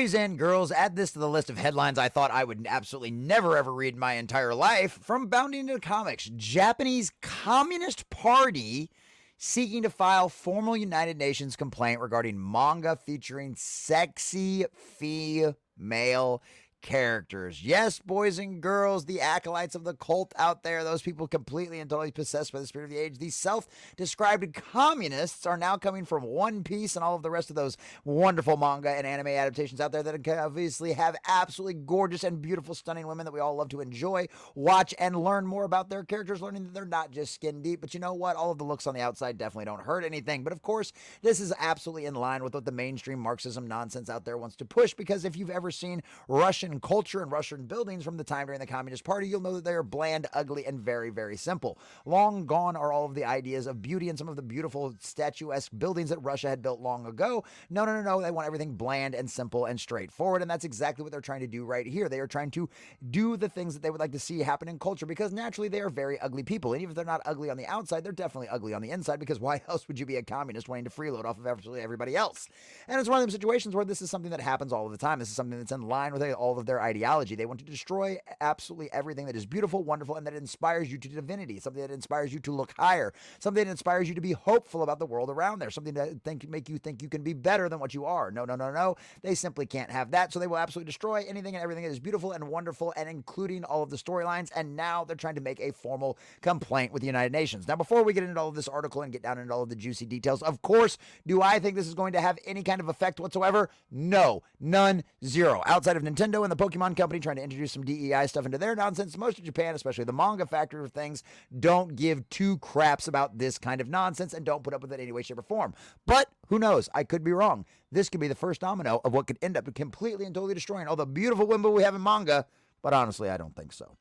Boys and girls, add this to the list of headlines I thought I would absolutely never ever read in my entire life. From bounding into comics, Japanese Communist Party seeking to file formal United Nations complaint regarding manga featuring sexy female characters. Yes, boys and girls, the acolytes of the cult out there, those people completely and totally possessed by the spirit of the age, these self-described communists are now coming from One Piece and all of the rest of those wonderful manga and anime adaptations out there that obviously have absolutely gorgeous and beautiful, stunning women that we all love to enjoy, watch, and learn more about their characters, learning that they're not just skin deep. But you know what? All of the looks on the outside definitely don't hurt anything. But of course, this is absolutely in line with what the mainstream Marxism nonsense out there wants to push, because if you've ever seen Russian culture and Russian buildings from the time during the Communist Party, you'll know that they are bland, ugly, and very, very simple. Long gone are all of the ideas of beauty and some of the beautiful statuesque buildings that Russia had built long ago. No, no, no, no. They want everything bland and simple and straightforward, and that's exactly what they're trying to do right here. They are trying to do the things that they would like to see happen in culture, because naturally they are very ugly people. And even if they're not ugly on the outside, they're definitely ugly on the inside, because why else would you be a communist wanting to freeload off of absolutely everybody else? And it's one of those situations where this is something that happens all of the time. This is something that's in line with all of their ideology. They want to destroy absolutely everything that is beautiful, wonderful, and that inspires you to divinity, something that inspires you to look higher, something that inspires you to be hopeful about the world around there, something that make you think you can be better than what you are. No, no, no, no. They simply can't have that. So they will absolutely destroy anything and everything that is beautiful and wonderful, and including all of the storylines. And now they're trying to make a formal complaint with the United Nations. Now, before we get into all of this article and get down into all of the juicy details, of course, do I think this is going to have any kind of effect whatsoever? No, none, zero. Outside of Nintendo and the Pokemon Company trying to introduce some DEI stuff into their nonsense, most of Japan, especially the manga factor of things, don't give two craps about this kind of nonsense and don't put up with it in any way, shape, or form. But who knows? I could be wrong. This could be the first domino of what could end up completely and totally destroying all the beautiful women we have in manga, but honestly, I don't think so.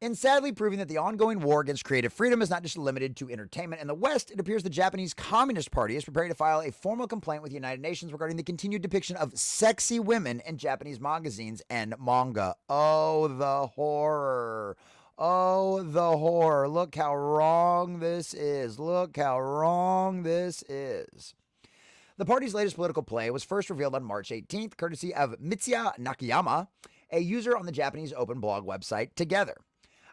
In sadly proving that the ongoing war against creative freedom is not just limited to entertainment in the West, it appears the Japanese Communist Party is preparing to file a formal complaint with the United Nations regarding the continued depiction of sexy women in Japanese magazines and manga. Oh, the horror. Oh, the horror. Look how wrong this is. Look how wrong this is. The party's latest political play was first revealed on March 18th, courtesy of Mitsuya Nakayama, a user on the Japanese open blog website Together.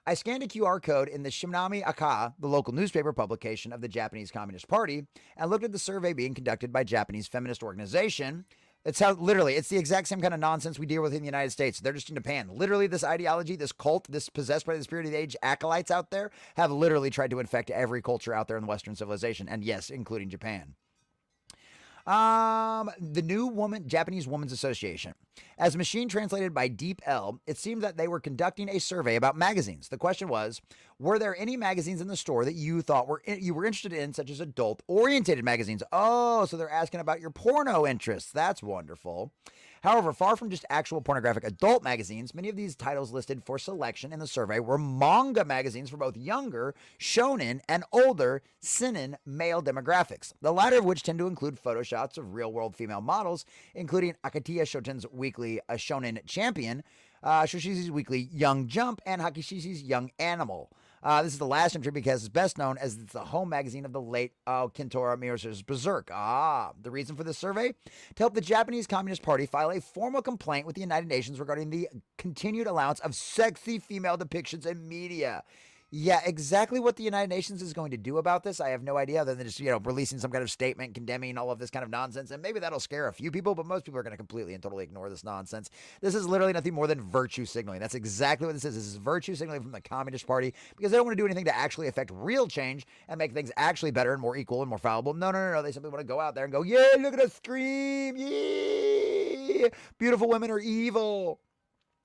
I scanned a QR code in the Shinami Aka, the local newspaper publication of the Japanese Communist Party, and looked at the survey being conducted by Japanese feminist organization. It's how, literally, it's the exact same kind of nonsense we deal with in the United States. They're just in Japan. Literally, this ideology, this cult, this possessed by the spirit of the age acolytes out there have literally tried to infect every culture out there in Western civilization, and yes, including Japan. The new Japanese Women's Association. As machine translated by Deep L, it seemed that they were conducting a survey about magazines. The question was, were there any magazines in the store that you thought you were interested in, such as adult-oriented magazines? Oh, so they're asking about your porno interests. That's wonderful. However, far from just actual pornographic adult magazines, many of these titles listed for selection in the survey were manga magazines for both younger, shonen, and older, seinen male demographics, the latter of which tend to include photoshots of real-world female models, including Akatiya Shoten's weekly Shonen Champion, Shoshi's weekly Young Jump, and Hakishishi's Young Animal. This is the last entry because it's best known as it's the home magazine of the late Kentora Miura's Berserk. The reason for this survey? To help the Japanese Communist Party file a formal complaint with the United Nations regarding the continued allowance of sexy female depictions in media. Yeah, exactly what the United Nations is going to do about this, I have no idea, other than just, releasing some kind of statement condemning all of this kind of nonsense. And maybe that'll scare a few people, but most people are going to completely and totally ignore this nonsense. This is literally nothing more than virtue signaling. That's exactly what this is. This is virtue signaling from the Communist Party, because they don't want to do anything to actually affect real change and make things actually better and more equal and more fallible. No, no, no, no. They simply want to go out there and go, yeah, look at us scream. Yeah, beautiful women are evil.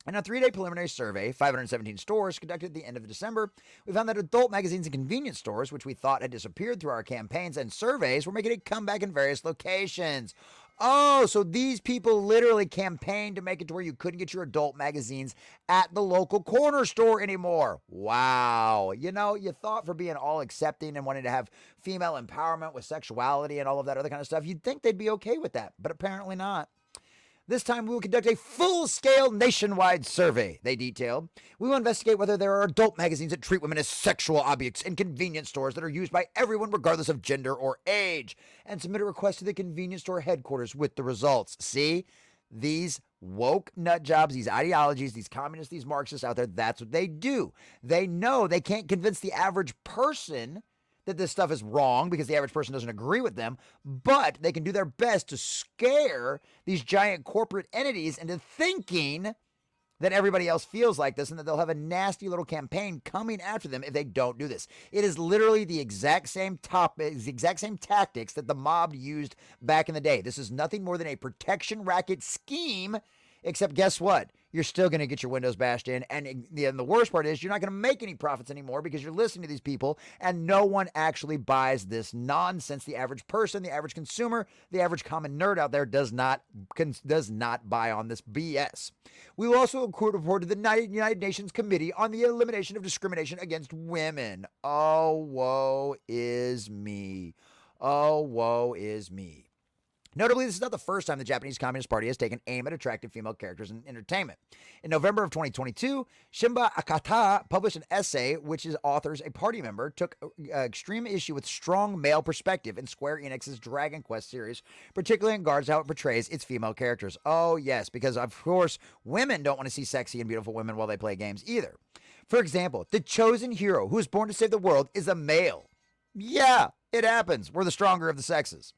In a 3-day preliminary survey, 517 stores conducted at the end of December, we found that adult magazines and convenience stores, which we thought had disappeared through our campaigns and surveys, were making a comeback in various locations. Oh, so these people literally campaigned to make it to where you couldn't get your adult magazines at the local corner store anymore. Wow. You thought for being all accepting and wanting to have female empowerment with sexuality and all of that other kind of stuff, you'd think they'd be okay with that, but apparently not. This time we will conduct a full-scale nationwide survey, they detailed. We will investigate whether there are adult magazines that treat women as sexual objects and convenience stores that are used by everyone regardless of gender or age, and submit a request to the convenience store headquarters with the results. See? These woke nut jobs, these ideologies, these communists, these Marxists out there, that's what they do. They know they can't convince the average person that this stuff is wrong because the average person doesn't agree with them, but they can do their best to scare these giant corporate entities into thinking that everybody else feels like this and that they'll have a nasty little campaign coming after them if they don't do this. It is literally the exact same tactics that the mob used back in the day. This is nothing more than a protection racket scheme, except guess what? You're still going to get your windows bashed in. And the worst part is you're not going to make any profits anymore because you're listening to these people and no one actually buys this nonsense. The average person, the average consumer, the average common nerd out there does not buy on this BS. We will also report to the United Nations Committee on the Elimination of Discrimination Against Women. Oh, woe is me. Oh, woe is me. Notably, this is not the first time the Japanese Communist Party has taken aim at attractive female characters in entertainment. In November of 2022, Shimba Akata published an essay which his authors, a party member, took extreme issue with strong male perspective in Square Enix's Dragon Quest series, particularly in regards to how it portrays its female characters. Oh, yes, because of course, women don't want to see sexy and beautiful women while they play games either. For example, the chosen hero who is born to save the world is a male. Yeah, it happens. We're the stronger of the sexes.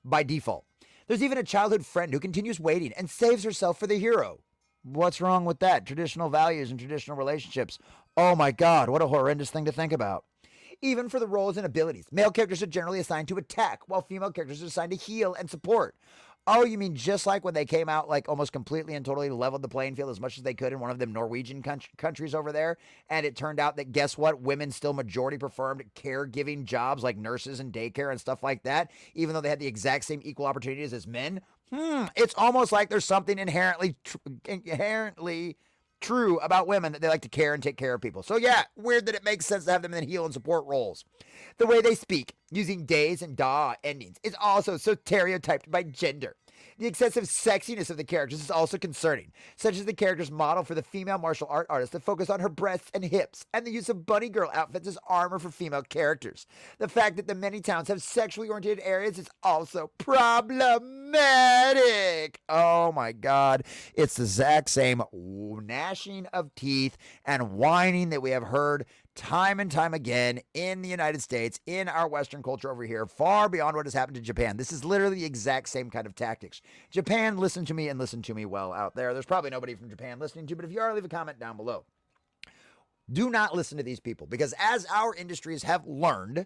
By default. There's even a childhood friend who continues waiting and saves herself for the hero. What's wrong with that? Traditional values and traditional relationships. Oh my God, what a horrendous thing to think about. Even for the roles and abilities, male characters are generally assigned to attack, while female characters are assigned to heal and support. Oh, you mean just like when they came out, like almost completely and totally leveled the playing field as much as they could in one of them Norwegian countries over there, and it turned out that, guess what, women still majority performed caregiving jobs like nurses and daycare and stuff like that, even though they had the exact same equal opportunities as men? It's almost like there's something inherently true about women, that they like to care and take care of people. So yeah, weird that it makes sense to have them in heal and support roles. The way they speak, using days and da endings, is also so stereotyped by gender. The excessive sexiness of the characters is also concerning, such as the character's model for the female martial art artist that focus on her breasts and hips, and the use of bunny girl outfits as armor for female characters. The fact that the many towns have sexually oriented areas is also problematic. Oh my God. It's the exact same gnashing of teeth and whining that we have heard time and time again in the United States, in our Western culture over here, far beyond what has happened to Japan. This is literally the exact same kind of tactics. Japan, listen to me and listen to me well out there. There's probably nobody from Japan listening to, but if you are, leave a comment down below. Do not listen to these people, because as our industries have learned,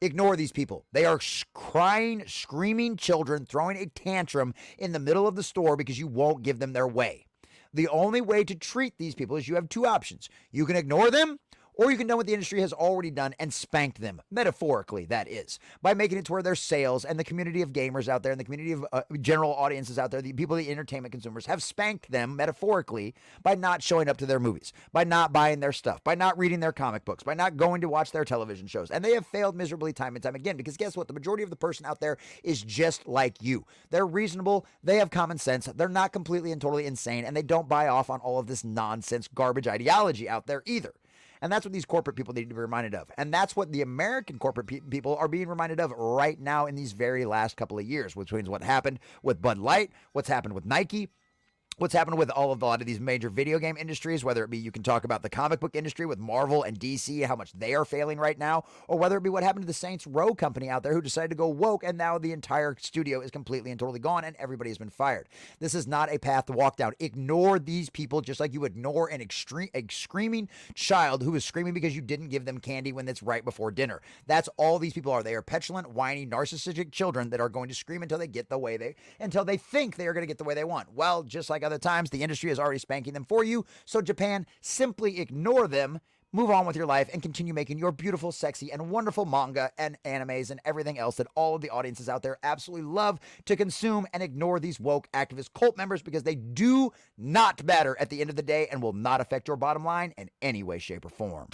ignore these people. They are crying, screaming children, throwing a tantrum in the middle of the store because you won't give them their way. The only way to treat these people is you have two options. You can ignore them, or you can do what the industry has already done and spanked them, metaphorically, that is, by making it to where their sales and the community of gamers out there and the community of general audiences out there, the people, the entertainment consumers, have spanked them, metaphorically, by not showing up to their movies, by not buying their stuff, by not reading their comic books, by not going to watch their television shows. And they have failed miserably time and time again, because guess what? The majority of the person out there is just like you. They're reasonable, they have common sense, they're not completely and totally insane, and they don't buy off on all of this nonsense garbage ideology out there either. And that's what these corporate people need to be reminded of. And that's what the American corporate people are being reminded of right now in these very last couple of years, which means what happened with Bud Light, what's happened with Nike, what's happened with a lot of these major video game industries, whether it be, you can talk about the comic book industry with Marvel and DC, how much they are failing right now, or whether it be what happened to the Saints Row company out there who decided to go woke, and now the entire studio is completely and totally gone and everybody has been fired. This is not a path to walk down. Ignore these people just like you ignore a screaming child who is screaming because you didn't give them candy when it's right before dinner. That's all these people are. They are petulant, whiny, narcissistic children that are going to scream until they get the way until they think they are going to get the way they want. Well, just like other times, the industry is already spanking them for you. So Japan, simply ignore them, move on with your life, and continue making your beautiful, sexy, and wonderful manga and animes and everything else that all of the audiences out there absolutely love to consume, and ignore these woke activist cult members, because they do not matter at the end of the day and will not affect your bottom line in any way, shape, or form.